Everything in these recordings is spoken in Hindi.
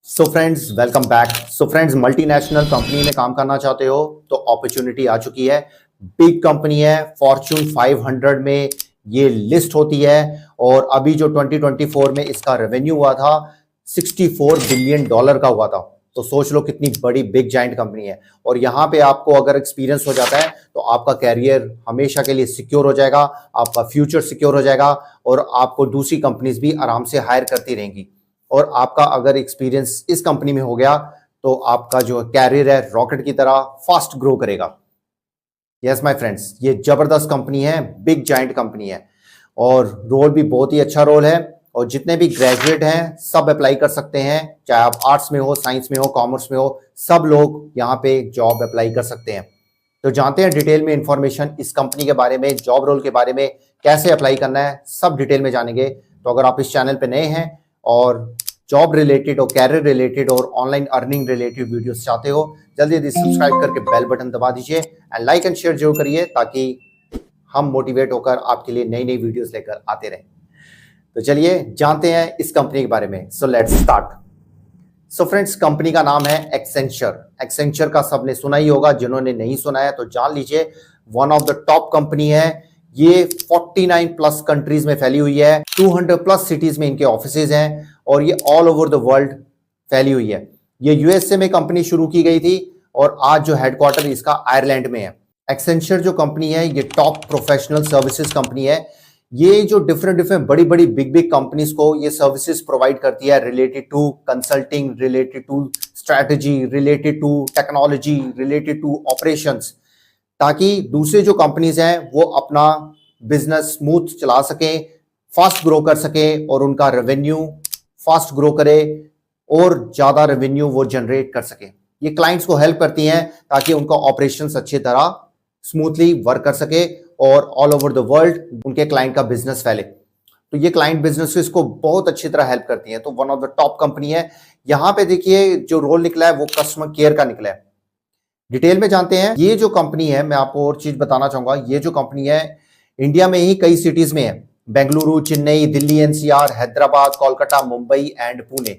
So friends welcome back. So friends multinational company में काम करना चाहते हो तो अपॉर्चुनिटी आ चुकी है। बिग कंपनी है, फॉर्च्यून 500 में ये लिस्ट होती है और अभी जो 2024 में इसका रेवेन्यू हुआ था $64 बिलियन का हुआ था। तो सोच लो कितनी बड़ी बिग जाइंट कंपनी है। और यहाँ पे आपको अगर एक्सपीरियंस हो जाता है तो आपका कैरियर हमेशा के लिए सिक्योर हो जाएगा, आपका फ्यूचर सिक्योर हो जाएगा और आपको दूसरी कंपनीज भी आराम से हायर करती रहेंगी। और आपका अगर एक्सपीरियंस इस कंपनी में हो गया तो आपका जो कैरियर है रॉकेट की तरह फास्ट ग्रो करेगा। यस माय फ्रेंड्स, ये जबरदस्त कंपनी है, बिग जाइंट कंपनी है और रोल भी बहुत ही अच्छा रोल है। और जितने भी ग्रेजुएट हैं सब अप्लाई कर सकते हैं, चाहे आप आर्ट्स में हो, साइंस में हो, कॉमर्स में हो, सब लोग यहाँ पे जॉब अप्लाई कर सकते हैं। तो जानते हैं डिटेल में इंफॉर्मेशन इस कंपनी के बारे में, जॉब रोल के बारे में, कैसे अप्लाई करना है, सब डिटेल में जानेंगे। तो अगर आप इस चैनल पे नए हैं और जॉब रिलेटेड और कैरियर रिलेटेड और ऑनलाइन अर्निंग रिलेटेड वीडियोस चाहते हो, जल्दी जल्दी सब्सक्राइब करके बेल बटन दबा दीजिए एंड लाइक एंड शेयर जरूर करिए ताकि हम मोटिवेट होकर आपके लिए नई नई वीडियोस लेकर आते रहें। तो चलिए जानते हैं इस कंपनी के बारे में। So let's start. So friends, company का नाम है एक्सेंचर। एक्सेंचर का सबने सुना ही होगा, जिन्होंने नहीं सुना है तो जान लीजिए, one of the top company है। ये 49 प्लस कंट्रीज में फैली हुई है, 200 प्लस सिटीज में इनके ऑफिसेज हैं और ये ऑल ओवर द वर्ल्ड फैली हुई है। ये यूएसए में कंपनी शुरू की गई थी और आज जो हेडक्वार्टर इसका आयरलैंड में है। एक्सेंचर जो कंपनी है ये टॉप प्रोफेशनल सर्विसेज कंपनी है। ये जो डिफरेंट बड़ी बड़ी बिग बिग कंपनीज को ये सर्विसेज प्रोवाइड करती है, related to consulting, related to strategy, related to technology, related to operations, ताकि दूसरे जो कंपनीज हैं वो अपना बिजनेस स्मूथ चला सकें, फास्ट ग्रो कर सकें और उनका रेवेन्यू फास्ट ग्रो करे और ज्यादा रेवेन्यू वो जनरेट कर सके। ये क्लाइंट्स को हेल्प करती हैं ताकि उनका ऑपरेशंस अच्छी तरह स्मूथली वर्क कर सके और ऑल ओवर द वर्ल्ड उनके क्लाइंट का बिजनेस फैले। तो ये क्लाइंट बिजनेसेस को बहुत अच्छी तरह हेल्प करती हैं। तो one of the top company है। यहां पे देखिए जो रोल निकला है वो कस्टमर केयर का निकला है। डिटेल में जानते हैं। ये जो कंपनी है, मैं आपको और चीज बताना चाहूंगा, ये जो कंपनी है इंडिया में ही कई सिटीज में है, बेंगलुरु, चेन्नई, दिल्ली एनसीआर, हैदराबाद, कोलकाता, मुंबई एंड पुणे।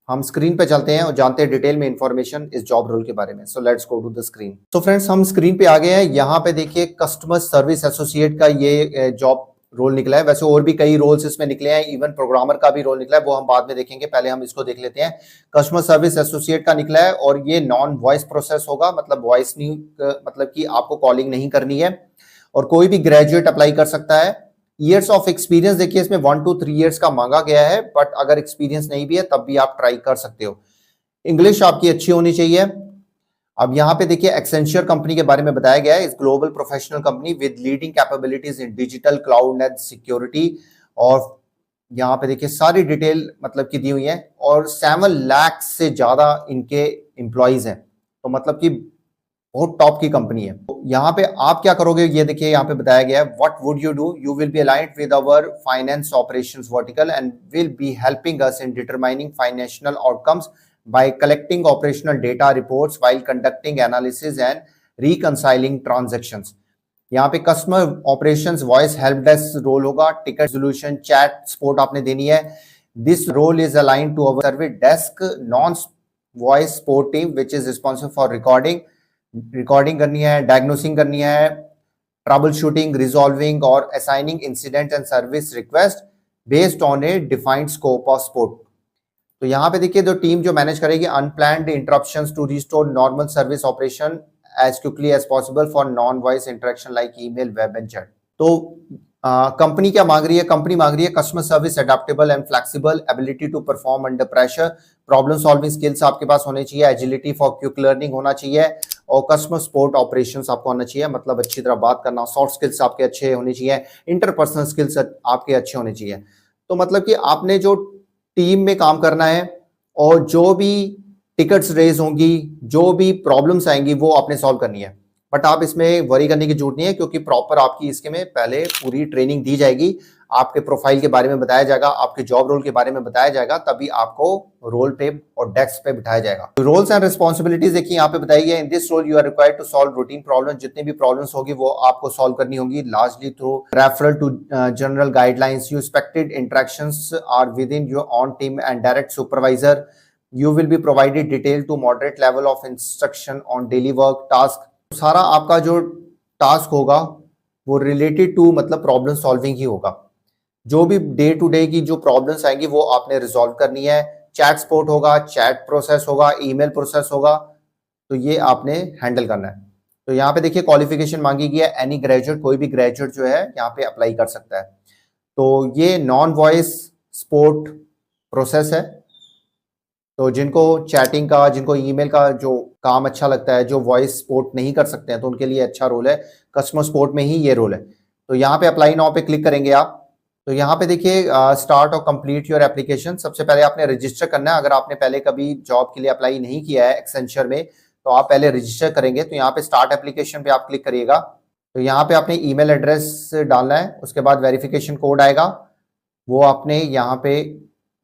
हम स्क्रीन पे चलते हैं और जानते हैं डिटेल में इंफॉर्मेशन इस जॉब रोल के बारे में। So let's go to the screen. तो फ्रेंड्स हम स्क्रीन पे आ गए हैं। यहाँ पे देखिए कस्टमर सर्विस एसोसिएट का ये जॉब रोल निकला है। वैसे और भी कई रोल्स इसमें निकले हैं, इवन प्रोग्रामर का भी रोल निकला है, वो हम बाद में देखेंगे, पहले हम इसको देख लेते हैं। कस्टमर सर्विस एसोसिएट का निकला है और ये नॉन वॉइस प्रोसेस होगा, मतलब वॉइस नहीं, मतलब कि आपको कॉलिंग नहीं करनी है और कोई भी ग्रेजुएट अप्लाई कर सकता है। ईयर्स ऑफ एक्सपीरियंस देखिए इसमें 1 to 3 ईयर्स का मांगा गया है, बट अगर एक्सपीरियंस नहीं भी है तब भी आप ट्राई कर सकते हो। इंग्लिश आपकी अच्छी होनी चाहिए। अब यहाँ पे देखिए एक्सेंचर कंपनी के बारे में बताया गया है। इस global professional company with leading capabilities in digital, cloud and security. और यहाँ पे देखिए सारी डिटेल मतलब की दी हुई है और 7 लाख से ज्यादा इनके एम्प्लॉइज हैं। तो मतलब कि बहुत टॉप की कंपनी है। तो यहाँ पे आप क्या करोगे, ये देखिए यहाँ पे बताया गया है, what would you do, you will be aligned with our finance operations vertical and will be helping us in determining financial outcomes by collecting operational data reports while conducting analysis and reconciling transactions। यहाँ पे customer operations voice help desk role होगा, टिकट सोल्यूशन, चैट सपोर्ट आपने देनी है। This role is aligned to our service desk non voice support team which is responsible for recording करनी है, डायग्नोसिंग करनी है, ट्रबल शूटिंग, रिजॉल्विंग और assigning incident and service request based on a defined scope of support. तो यहाँ पे देखिए जो टीम जो मैनेज करेगी unplanned interruptions to restore normal service operation as quickly as possible for non voice interaction like email, web and chat. तो कंपनी क्या मांग रही है? कंपनी मांग रही है customer service adaptable and flexible, ability to perform under pressure, problem solving skills आपके पास होने चाहिए, एजिलिटी फॉर क्विक लर्निंग होना चाहिए और कस्टमर सपोर्ट ऑपरेशंस आपको आना चाहिए, मतलब अच्छी तरह बात करना, सॉफ्ट स्किल्स आपके अच्छे होने चाहिए, इंटरपर्सनल स्किल्स आपके अच्छे होने चाहिए। तो मतलब कि आपने जो टीम में काम करना है और जो भी टिकट्स रेज होंगी, जो भी प्रॉब्लम्स आएंगी वो आपने सॉल्व करनी है। बट आप इसमें वरी करने की जरूरत नहीं है क्योंकि प्रॉपर आपकी इसके में पहले पूरी ट्रेनिंग दी जाएगी, आपके प्रोफाइल के बारे में बताया जाएगा, आपके जॉब रोल के बारे में बताया जाएगा, तभी आपको रोल पे और डेस्क पे बिठाया जाएगा। रोल्स एंड रिस्पॉन्सिबिलिटीज देखिए यहाँ पे बताई गई है। In this role you are required to solve routine problem, जितनी भी प्रॉब्लम्स होगी वो आपको सॉल्व करनी होगी, largely through referral to general guidelines. You expected interactions are within your own team and direct supervisor. You will be provided detail to moderate level of instruction on daily work task. सारा आपका जो टास्क होगा वो रिलेटेड टू मतलब प्रॉब्लम सॉल्विंग ही होगा। जो भी डे टू डे की जो प्रॉब्लम्स आएंगी वो आपने रिजॉल्व करनी है। चैट सपोर्ट होगा, चैट प्रोसेस होगा, ईमेल प्रोसेस होगा, तो ये आपने हैंडल करना है। तो यहाँ पे देखिए क्वालिफिकेशन मांगी गई है, एनी ग्रेजुएट, कोई भी ग्रेजुएट जो है यहाँ पे अप्लाई कर सकता है। तो ये नॉन वॉइस सपोर्ट प्रोसेस है। तो जिनको चैटिंग का, जिनको ईमेल का जो काम अच्छा लगता है, जो वॉइस सपोर्ट नहीं कर सकते हैं, तो उनके लिए अच्छा रोल है। कस्टमर सपोर्ट में ही ये रोल है। तो यहाँ पे अप्लाई नाउ पे क्लिक करेंगे आप। तो यहाँ पे देखिए स्टार्ट और कंप्लीट योर एप्लीकेशन। सबसे पहले आपने रजिस्टर करना है। अगर आपने पहले कभी जॉब के लिए अप्लाई नहीं किया है एक्सेंचर में, तो आप पहले रजिस्टर करेंगे। तो यहाँ पे स्टार्ट एप्लीकेशन पे आप क्लिक करिएगा। तो यहाँ पे आपने ईमेल एड्रेस डालना है, उसके बाद वेरिफिकेशन कोड आएगा, वो आपने यहाँ पे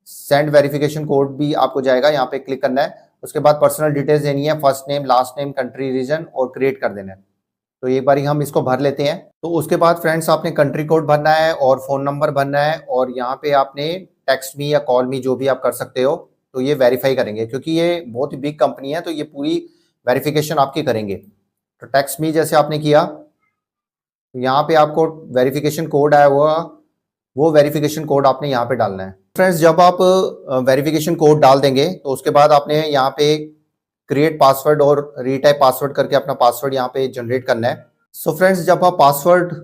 सेंड वेरिफिकेशन कोड भी आपको जाएगा, यहाँ पे क्लिक करना है। उसके बाद पर्सनल डिटेल्स देनी है, first name, last name, country, region, और क्रिएट कर देना है। तो एक बार हम इसको भर लेते हैं। तो उसके बाद फ्रेंड्स आपने कंट्री कोड भरना है और फोन नंबर भरना है, और यहाँ पे आपने टेक्स्ट मी या कॉल मी जो भी आप कर सकते हो। तो ये वेरीफाई करेंगे, क्योंकि ये बहुत ही बिग कंपनी है, तो ये पूरी वेरिफिकेशन आपकी करेंगे। तो टेक्स्ट मी जैसे आपने किया, तो यहाँ पे आपको वेरिफिकेशन कोड आया हुआ, वो वेरिफिकेशन कोड आपने यहाँ पे डालना है। फ्रेंड्स जब आप वेरिफिकेशन कोड डाल देंगे, तो उसके बाद आपने यहाँ पे क्रिएट पासवर्ड और रीटाइप पासवर्ड करके अपना पासवर्ड यहाँ पे जनरेट करना है। सो फ्रेंड्स जब आप पासवर्ड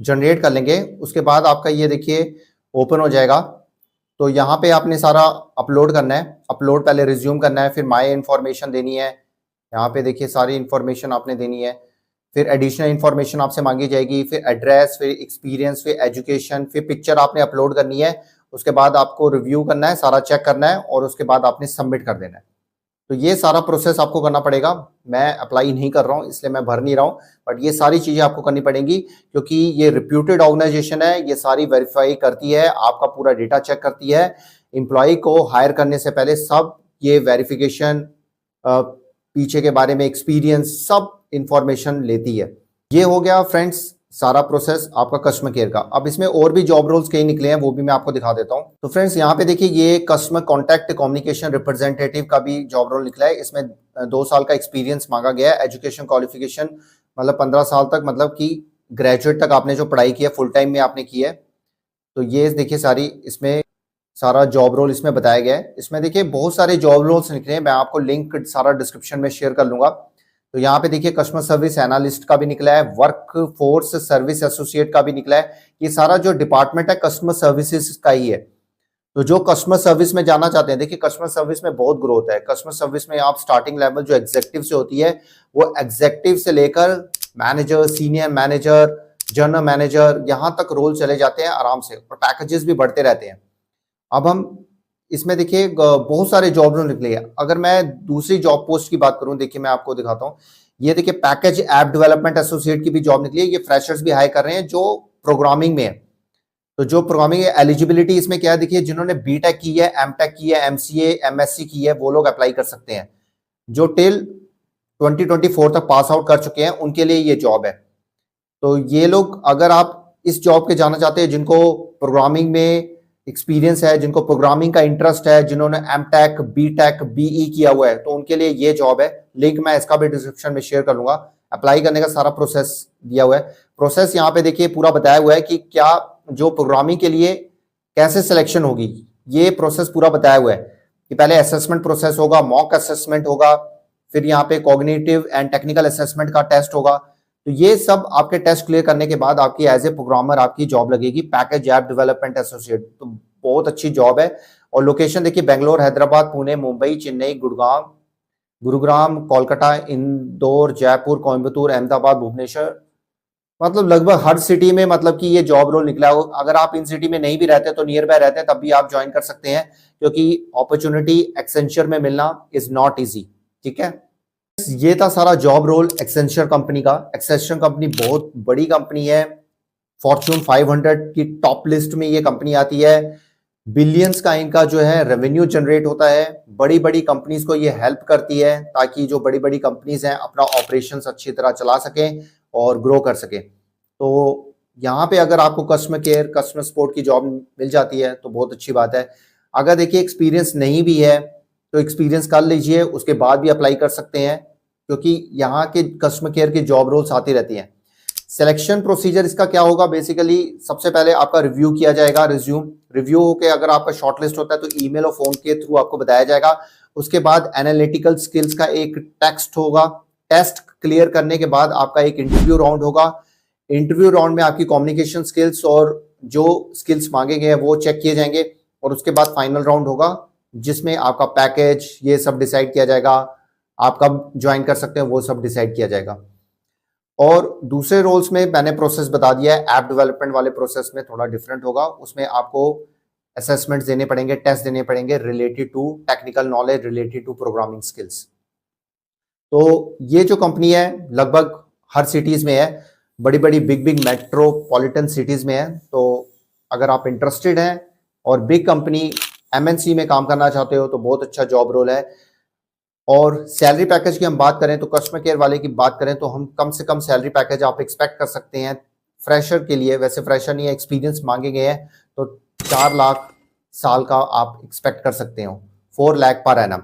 जनरेट कर लेंगे, उसके बाद आपका ये देखिए ओपन हो जाएगा। तो यहाँ पे आपने सारा अपलोड करना है। अपलोड पहले रिज्यूम करना है, फिर माई इन्फॉर्मेशन देनी है। यहाँ पे देखिए सारी इन्फॉर्मेशन आपने देनी है। फिर एडिशनल इन्फॉर्मेशन आपसे मांगी जाएगी, फिर एड्रेस, फिर एक्सपीरियंस, फिर एजुकेशन, फिर पिक्चर आपने अपलोड करनी है। उसके बाद आपको रिव्यू करना है, सारा चेक करना है, और उसके बाद आपने सबमिट कर देना है। तो ये सारा प्रोसेस आपको करना पड़ेगा। मैं अप्लाई नहीं कर रहा हूँ, इसलिए मैं भर नहीं रहा हूँ, बट ये सारी चीजें आपको करनी पड़ेंगी, क्योंकि ये रिप्यूटेड ऑर्गेनाइजेशन है। ये सारी वेरीफाई करती है, आपका पूरा डेटा चेक करती है। एम्प्लॉय को हायर करने से पहले सब ये वेरिफिकेशन, पीछे के बारे में एक्सपीरियंस, सब इंफॉर्मेशन लेती है। ये हो गया फ्रेंड्स सारा प्रोसेस आपका कस्टमर केयर का। अब इसमें और भी जॉब रोल्स कई निकले हैं, वो भी मैं आपको दिखा देता हूं। तो फ्रेंड्स यहाँ पे देखिए ये कस्टमर कॉन्टैक्ट कम्युनिकेशन रिप्रेजेंटेटिव का भी जॉब रोल निकला है। इसमें 2 साल का एक्सपीरियंस मांगा गया है। एजुकेशन क्वालिफिकेशन मतलब 15 साल तक, मतलब कि ग्रेजुएट तक आपने जो पढ़ाई की है, फुल टाइम में आपने की है। तो ये देखिए सारी इसमें सारा जॉब रोल इसमें बताया गया है। इसमें देखिए बहुत सारे जॉब रोल्स निकले हैं, मैं आपको लिंक सारा डिस्क्रिप्शन में शेयर कर लूंगा। तो यहाँ पे देखिए कस्टमर सर्विस एनालिस्ट का भी निकला है, वर्क फोर्स सर्विस एसोसिएट का भी निकला है। ये सारा जो डिपार्टमेंट है कस्टमर सर्विसेज का ही है। तो जो कस्टमर सर्विस में जाना चाहते हैं, देखिए कस्टमर सर्विस में बहुत ग्रोथ है। कस्टमर सर्विस में आप स्टार्टिंग लेवल जो एग्जेक्टिव से होती है, वो एग्जेक्टिव से लेकर manager, senior manager, general manager, यहाँ तक रोल चले जाते हैं आराम से, और पैकेजेस भी बढ़ते रहते हैं। अब हम इसमें देखिए बहुत सारे जॉब रोल निकले हैं। अगर मैं दूसरी जॉब पोस्ट की बात करूं, देखिए मैं आपको दिखाता हूं। ये देखिए पैकेज ऐप डेवलपमेंट एसोसिएट की भी जॉब निकली है। ये फ्रेशर्स भी हायर कर रहे हैं जो प्रोग्रामिंग में है। तो जो प्रोग्रामिंग एलिजिबिलिटी इसमें क्या है, देखिए जिन्होंने बीटेक की है, एमटेक की है, एमसीए, एमएससी की है, वो लोग अप्लाई कर सकते हैं। जो टिल 2024 तक पास आउट कर चुके हैं, उनके लिए ये जॉब है। तो ये लोग, अगर आप इस जॉब के जाना चाहते हैं, जिनको प्रोग्रामिंग में एक्सपीरियंस है, जिनको प्रोग्रामिंग का इंटरेस्ट है, जिन्होंने एमटेक, बीटेक, बीई किया हुआ है, तो उनके लिए ये जॉब है। लिंक मैं इसका भी डिस्क्रिप्शन में शेयर कर लूंगा। अप्लाई करने का सारा प्रोसेस दिया हुआ है। प्रोसेस यहाँ पे देखिए पूरा बताया हुआ है कि क्या जो प्रोग्रामिंग के लिए कैसे सिलेक्शन होगी, ये प्रोसेस पूरा बताया हुआ है कि पहले असेसमेंट प्रोसेस होगा, मॉक असेसमेंट होगा, फिर यहाँ पे कॉग्निटिव एंड टेक्निकल असेसमेंट का टेस्ट होगा। तो ये सब आपके टेस्ट क्लियर करने के बाद आपकी एज ए प्रोग्रामर आपकी जॉब लगेगी, पैकेज ऐप डेवलपमेंट एसोसिएट। तो बहुत अच्छी जॉब है। और लोकेशन देखिए बेंगलोर, हैदराबाद, पुणे, मुंबई, चेन्नई, गुड़गांव, गुरुग्राम, कोलकाता, इंदौर, जयपुर, कोयम्बतूर, अहमदाबाद, भुवनेश्वर, मतलब लगभग हर सिटी में मतलब कि ये जॉब रोल निकला हो। अगर आप इन सिटी में नहीं भी रहते तो नियर बाय रहते हैं, तब भी आप ज्वाइन कर सकते हैं, क्योंकि अपॉर्चुनिटी एक्सेंचर में मिलना इज नॉट इजी। ठीक है, ये था सारा जॉब रोल एक्सेंचर कंपनी का। एक्सेंचर कंपनी बहुत बड़ी कंपनी है, फॉर्च्यून 500 की टॉप लिस्ट में ये कंपनी आती है। बिलियंस का इनका जो है रेवेन्यू जनरेट होता है। बड़ी बड़ी कंपनीज को ये हेल्प करती है, ताकि जो बड़ी बड़ी कंपनीज हैं अपना ऑपरेशंस अच्छी तरह चला सकें और ग्रो कर सकें। तो यहाँ पे अगर आपको कस्टमर केयर, कस्टमर सपोर्ट की जॉब मिल जाती है तो बहुत अच्छी बात है। अगर देखिए एक्सपीरियंस नहीं भी है तो एक्सपीरियंस कर लीजिए, उसके बाद भी अप्लाई कर सकते हैं, क्योंकि यहाँ के कस्टमर केयर की जॉब रोल्स आती रहती हैं। सिलेक्शन प्रोसीजर इसका क्या होगा, बेसिकली सबसे पहले आपका रिव्यू किया जाएगा, रिज्यूम रिव्यू होके अगर आपका शॉर्टलिस्ट होता है तो ईमेल और फोन के थ्रू आपको बताया जाएगा। उसके बाद एनालिटिकल स्किल्स का एक टेक्स्ट होगा, टेस्ट क्लियर करने के बाद आपका एक इंटरव्यू राउंड होगा। इंटरव्यू राउंड में आपकी कम्युनिकेशन स्किल्स और जो स्किल्स मांगे गए हैं वो चेक किए जाएंगे, और उसके बाद फाइनल राउंड होगा जिसमें आपका पैकेज ये सब डिसाइड किया जाएगा, आप कब ज्वाइन कर सकते हैं वो सब डिसाइड किया जाएगा। और दूसरे रोल्स में मैंने प्रोसेस बता दिया है, ऐप डेवलपमेंट वाले प्रोसेस में थोड़ा डिफरेंट होगा, उसमें आपको असेसमेंट्स देने पड़ेंगे, टेस्ट देने पड़ेंगे related to technical knowledge, related to programming skills. तो ये जो कंपनी है लगभग हर सिटीज में है, बड़ी बड़ी बिग मेट्रोपॉलिटन सिटीज में है। तो अगर आप इंटरेस्टेड हैं और बिग कंपनी एमएनसी में काम करना चाहते हो तो बहुत अच्छा जॉब रोल है। और सैलरी पैकेज की हम बात करें तो कस्टमर केयर वाले की बात करें तो हम कम से कम सैलरी पैकेज आप एक्सपेक्ट कर सकते हैं फ्रेशर के लिए, वैसे फ्रेशर नहीं है, एक्सपीरियंस मांगे गए हैं, तो 4 लाख साल का आप एक्सपेक्ट कर सकते हो, 4 लाख पर एनम।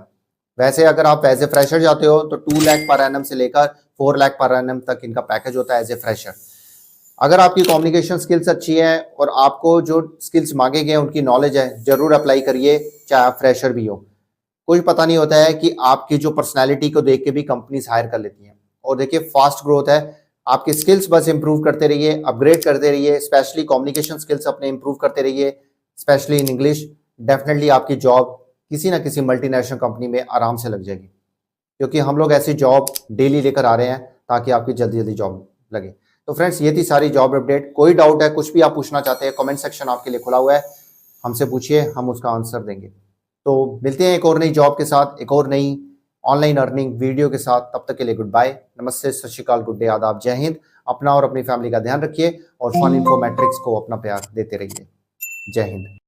वैसे अगर आप एज ए फ्रेशर जाते हो तो 2 लाख पर एनम से लेकर 4 लाख पर एनम तक इनका पैकेज होता है एज ए फ्रेशर। अगर आपकी कम्युनिकेशन स्किल्स अच्छी है और आपको जो स्किल्स मांगे गए हैं उनकी नॉलेज है, जरूर अप्लाई करिए, चाहे आप फ्रेशर भी हो। कोई पता नहीं होता है कि आपकी जो पर्सनैलिटी को देख के भी कंपनीज हायर कर लेती हैं। और देखिए फास्ट ग्रोथ है, आपकी स्किल्स बस इंप्रूव करते रहिए, अपग्रेड करते रहिए, स्पेशली कम्युनिकेशन स्किल्स अपने इंप्रूव करते रहिए, स्पेशली इन इंग्लिश। डेफिनेटली आपकी जॉब किसी ना किसी मल्टीनेशनल कंपनी में आराम से लग जाएगी, क्योंकि हम लोग ऐसी जॉब डेली लेकर आ रहे हैं ताकि आपकी जल्दी जल्दी जॉब लगे। तो फ्रेंड्स ये थी सारी जॉब अपडेट। कोई डाउट है, कुछ भी आप पूछना चाहते हैं, कमेंट सेक्शन आपके लिए खुला हुआ है, हमसे पूछिए, हम उसका आंसर देंगे। तो मिलते हैं एक और नई जॉब के साथ, एक और नई ऑनलाइन अर्निंग वीडियो के साथ। तब तक के लिए गुड बाय, नमस्ते, सत श्री अकाल, गुड डे, आदाब, जय हिंद। अपना और अपनी फैमिली का ध्यान रखिए और फन इन्फो मैट्रिक्स को अपना प्यार देते रहिए। जय हिंद।